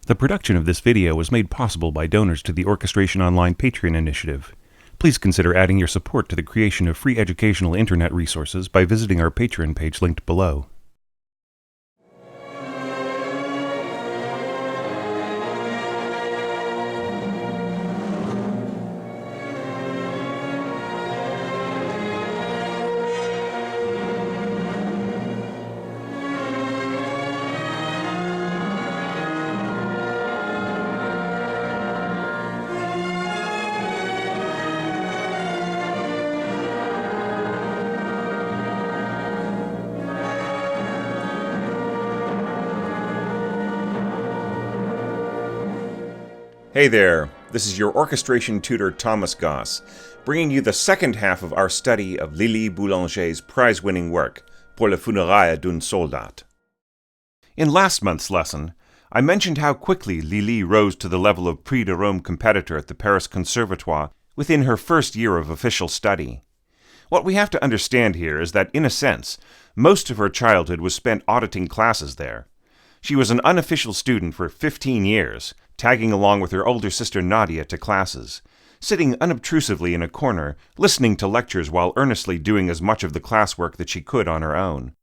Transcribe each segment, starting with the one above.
The production of this video was made possible by donors to the Orchestration Online Patreon initiative. Please consider adding your support to the creation of free educational internet resources by visiting our Patreon page linked below. Hey there, this is your orchestration tutor Thomas Goss, bringing you the second half of our study of Lili Boulanger's prize-winning work, Pour les funerailles d'un soldat. In last month's lesson, I mentioned how quickly Lili rose to the level of Prix de Rome competitor at the Paris Conservatoire within her first year of official study. What we have to understand here is that, in a sense, most of her childhood was spent auditing classes there. She was an unofficial student for 15 years, tagging along with her older sister Nadia to classes, sitting unobtrusively in a corner, listening to lectures while earnestly doing as much of the classwork that she could on her own.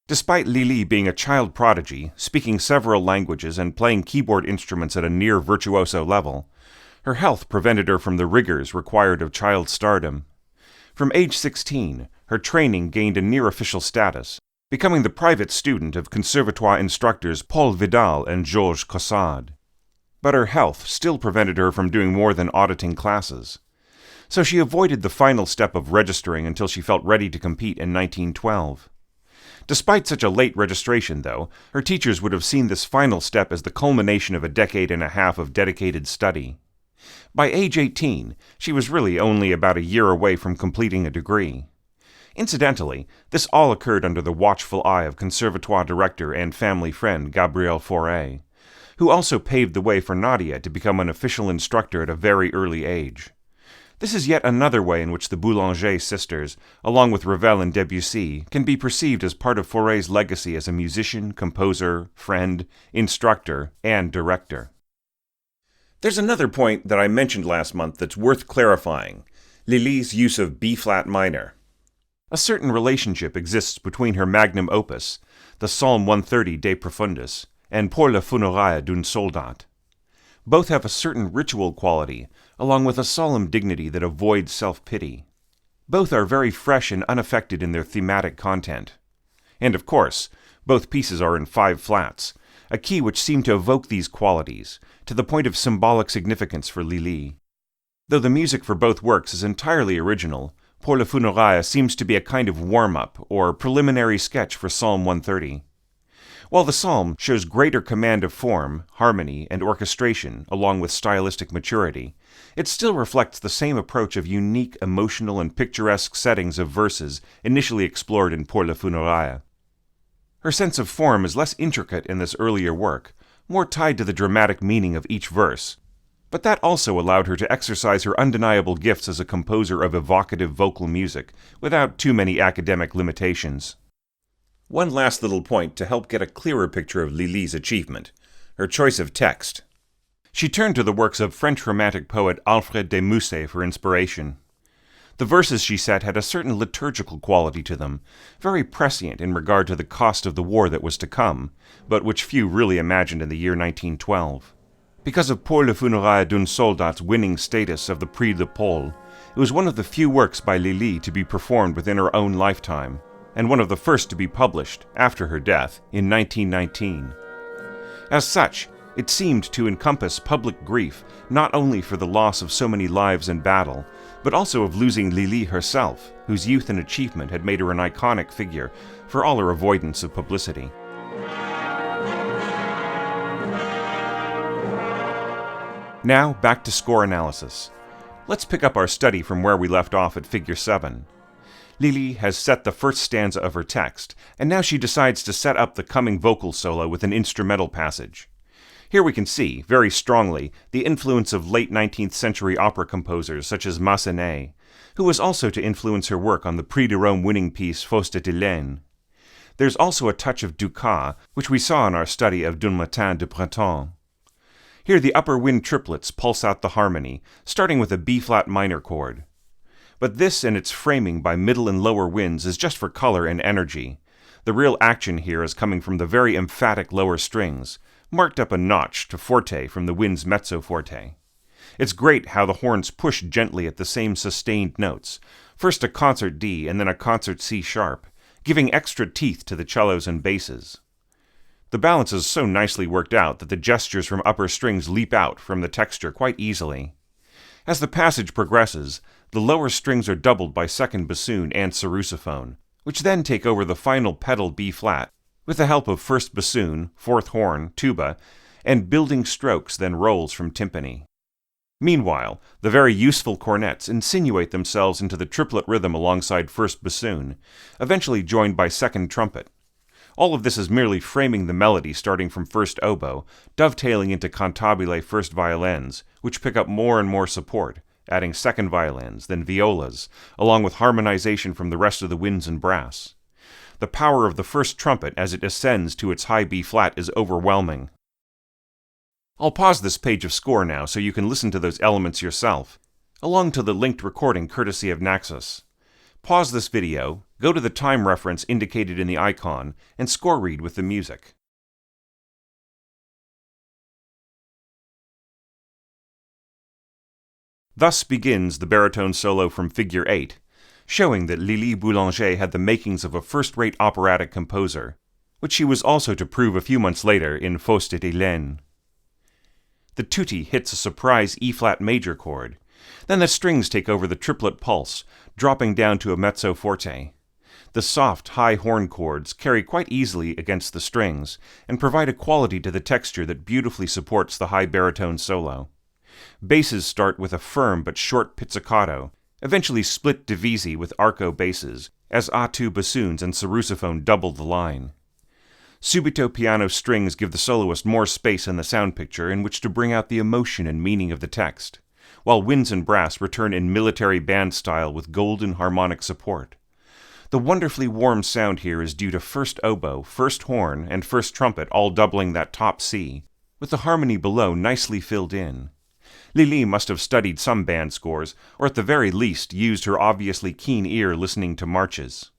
Despite Lili being a child prodigy, speaking several languages and playing keyboard instruments at a near virtuoso level, her health prevented her from the rigors required of child stardom. From age 16, her training gained a near-official status, becoming the private student of conservatoire instructors Paul Vidal and Georges Caussade. But her health still prevented her from doing more than auditing classes. So she avoided the final step of registering until she felt ready to compete in 1912. Despite such a late registration, though, her teachers would have seen this final step as the culmination of a decade and a half of dedicated study. By age 18, she was really only about a year away from completing a degree. Incidentally, this all occurred under the watchful eye of conservatoire director and family friend Gabriel Fauré, who also paved the way for Nadia to become an official instructor at a very early age. This is yet another way in which the Boulanger sisters, along with Ravel and Debussy, can be perceived as part of Fauré's legacy as a musician, composer, friend, instructor, and director. There's another point that I mentioned last month that's worth clarifying: Lili's use of B-flat minor. A certain relationship exists between her magnum opus, the Psalm 130 De Profundis, and Pour les funerailles d'un soldat. Both have a certain ritual quality, along with a solemn dignity that avoids self-pity. Both are very fresh and unaffected in their thematic content. And of course, both pieces are in 5 flats, a key which seemed to evoke these qualities, to the point of symbolic significance for Lili. Though the music for both works is entirely original, Pour les funerailles seems to be a kind of warm-up or preliminary sketch for Psalm 130. While the psalm shows greater command of form, harmony, and orchestration, along with stylistic maturity, it still reflects the same approach of unique emotional and picturesque settings of verses initially explored in Pour les funerailles. Her sense of form is less intricate in this earlier work, more tied to the dramatic meaning of each verse, but that also allowed her to exercise her undeniable gifts as a composer of evocative vocal music, without too many academic limitations. One last little point to help get a clearer picture of Lili's achievement: her choice of text. She turned to the works of French Romantic poet Alfred de Musset for inspiration. The verses she set had a certain liturgical quality to them, very prescient in regard to the cost of the war that was to come, but which few really imagined in the year 1912. Because of Pour les funerailles d'un soldat's winning status of the Prix de Paul, it was one of the few works by Lili to be performed within her own lifetime, and one of the first to be published, after her death, in 1919. As such, it seemed to encompass public grief not only for the loss of so many lives in battle, but also of losing Lili herself, whose youth and achievement had made her an iconic figure for all her avoidance of publicity. Now, back to score analysis. Let's pick up our study from where we left off at Figure 7. Lili has set the first stanza of her text, and now she decides to set up the coming vocal solo with an instrumental passage. Here we can see, very strongly, the influence of late 19th century opera composers such as Massenet, who was also to influence her work on the Prix de Rome winning piece Faust et Hélène. There's also a touch of Dukas, which we saw in our study of D'un matin de printemps. Here the upper wind triplets pulse out the harmony, starting with a B-flat minor chord. But this and its framing by middle and lower winds is just for color and energy. The real action here is coming from the very emphatic lower strings, marked up a notch to forte from the wind's mezzo forte. It's great how the horns push gently at the same sustained notes, first a concert D and then a concert C sharp, giving extra teeth to the cellos and basses. The balance is so nicely worked out that the gestures from upper strings leap out from the texture quite easily. As the passage progresses, the lower strings are doubled by second bassoon and sarrusophone, which then take over the final pedal B-flat, with the help of first bassoon, fourth horn, tuba, and building strokes then rolls from timpani. Meanwhile, the very useful cornets insinuate themselves into the triplet rhythm alongside first bassoon, eventually joined by second trumpet. All of this is merely framing the melody starting from first oboe, dovetailing into cantabile first violins, which pick up more and more support, adding second violins, then violas, along with harmonization from the rest of the winds and brass. The power of the first trumpet as it ascends to its high B-flat is overwhelming. I'll pause this page of score now so you can listen to those elements yourself, along to the linked recording courtesy of Naxos. Pause this video, go to the time reference indicated in the icon, and score read with the music. Thus begins the baritone solo from Figure 8, showing that Lili Boulanger had the makings of a first-rate operatic composer, which she was also to prove a few months later in Faust et Hélène. The tutti hits a surprise E-flat major chord. Then the strings take over the triplet pulse, dropping down to a mezzo forte. The soft, high horn chords carry quite easily against the strings and provide a quality to the texture that beautifully supports the high baritone solo. Basses start with a firm but short pizzicato, eventually split divisi with arco basses, as A2 bassoons and sarrusophone double the line. Subito piano strings give the soloist more space in the sound picture in which to bring out the emotion and meaning of the text, while winds and brass return in military band style with golden harmonic support. The wonderfully warm sound here is due to first oboe, first horn, and first trumpet all doubling that top C, with the harmony below nicely filled in. Lili must have studied some band scores, or at the very least used her obviously keen ear listening to marches.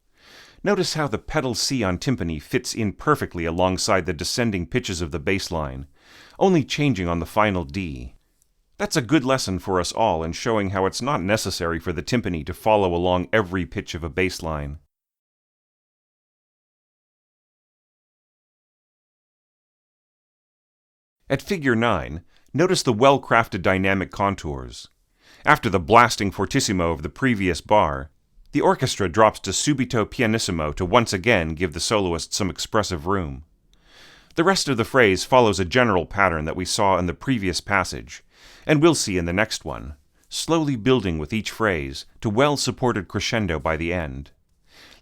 Notice how the pedal C on timpani fits in perfectly alongside the descending pitches of the bass line, only changing on the final D. That's a good lesson for us all in showing how it's not necessary for the timpani to follow along every pitch of a bass line. At Figure 9, notice the well-crafted dynamic contours. After the blasting fortissimo of the previous bar, the orchestra drops to subito pianissimo to once again give the soloist some expressive room. The rest of the phrase follows a general pattern that we saw in the previous passage, and we'll see in the next one, slowly building with each phrase to well-supported crescendo by the end.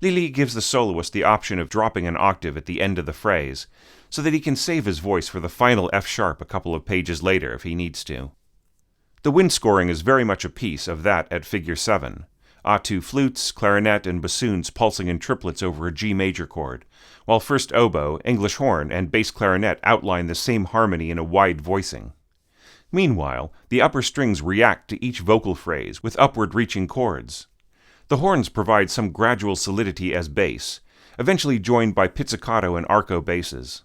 Lili gives the soloist the option of dropping an octave at the end of the phrase, so that he can save his voice for the final F-sharp a couple of pages later if he needs to. The wind scoring is very much a piece of that at Figure 7. A2 flutes, clarinet, and bassoons pulsing in triplets over a G major chord, while first oboe, English horn, and bass clarinet outline the same harmony in a wide voicing. Meanwhile, the upper strings react to each vocal phrase with upward-reaching chords. The horns provide some gradual solidity as bass, eventually joined by pizzicato and arco basses.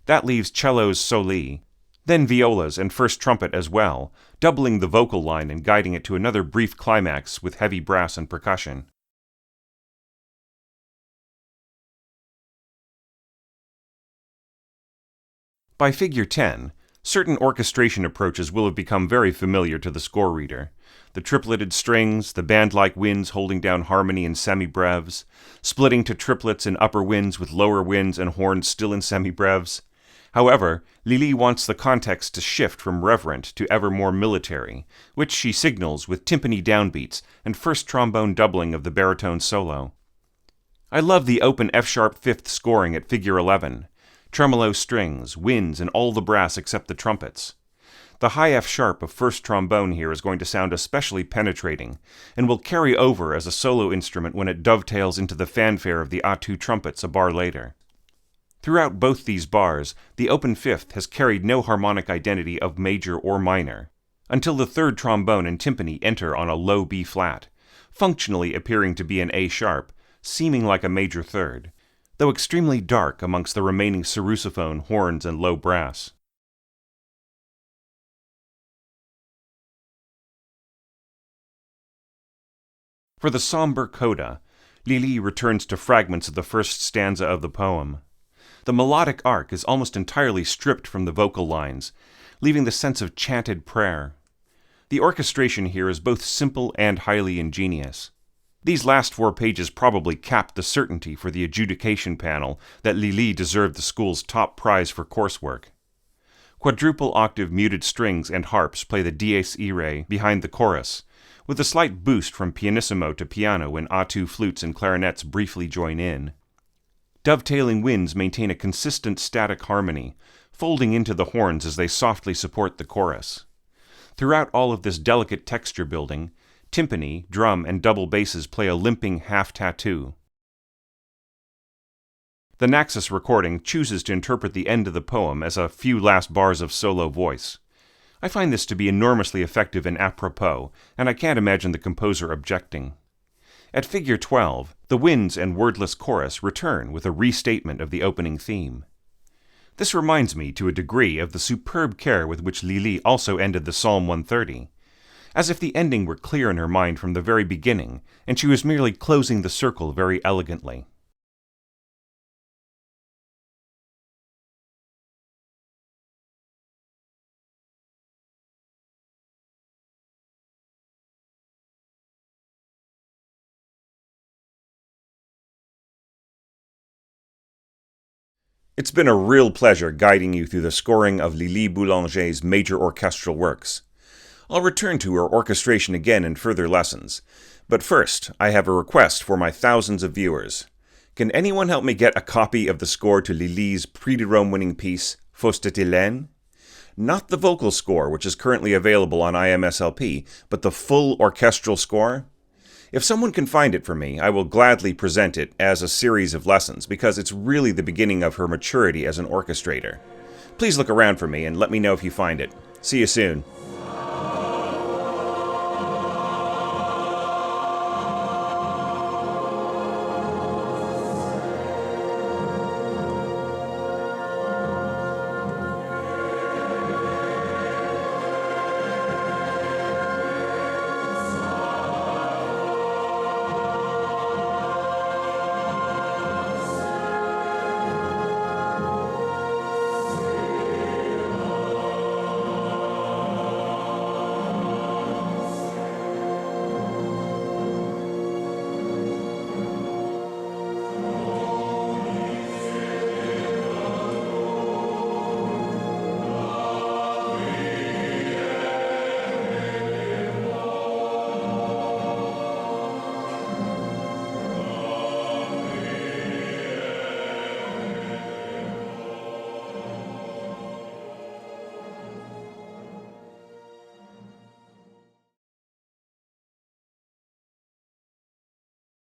That leaves cellos soli, then violas and first trumpet as well, doubling the vocal line and guiding it to another brief climax with heavy brass and percussion. By Figure 10, certain orchestration approaches will have become very familiar to the score reader. The tripleted strings, the band-like winds holding down harmony in semi-brevs, splitting to triplets in upper winds with lower winds and horns still in semi-brevs. However, Lili wants the context to shift from reverent to ever more military, which she signals with timpani downbeats and first trombone doubling of the baritone solo. I love the open F-sharp fifth scoring at Figure 11. Tremolo strings, winds, and all the brass except the trumpets. The high F-sharp of first trombone here is going to sound especially penetrating, and will carry over as a solo instrument when it dovetails into the fanfare of the A2 trumpets a bar later. Throughout both these bars, the open fifth has carried no harmonic identity of major or minor, until the third trombone and timpani enter on a low B-flat, functionally appearing to be an A-sharp, seeming like a major third, though extremely dark amongst the remaining sarrusophone, horns, and low brass. For the somber coda, Lili returns to fragments of the first stanza of the poem. The melodic arc is almost entirely stripped from the vocal lines, leaving the sense of chanted prayer. The orchestration here is both simple and highly ingenious. These last 4 pages probably capped the certainty for the adjudication panel that Lili deserved the school's top prize for coursework. Quadruple octave muted strings and harps play the dies irae behind the chorus, with a slight boost from pianissimo to piano when A2 flutes and clarinets briefly join in. Dovetailing winds maintain a consistent static harmony, folding into the horns as they softly support the chorus. Throughout all of this delicate texture building, timpani, drum, and double basses play a limping half-tattoo. The Naxos recording chooses to interpret the end of the poem as a few last bars of solo voice. I find this to be enormously effective and apropos, and I can't imagine the composer objecting. At figure 12, the winds and wordless chorus return with a restatement of the opening theme. This reminds me, to a degree, of the superb care with which Lili also ended the Psalm 130, as if the ending were clear in her mind from the very beginning, and she was merely closing the circle very elegantly. It's been a real pleasure guiding you through the scoring of Lili Boulanger's major orchestral works. I'll return to her orchestration again in further lessons, but first, I have a request for my thousands of viewers. Can anyone help me get a copy of the score to Lili's Prix de Rome winning piece, Faust de Hélène? Not the vocal score, which is currently available on IMSLP, but the full orchestral score? If someone can find it for me, I will gladly present it as a series of lessons, because it's really the beginning of her maturity as an orchestrator. Please look around for me and let me know if you find it. See you soon.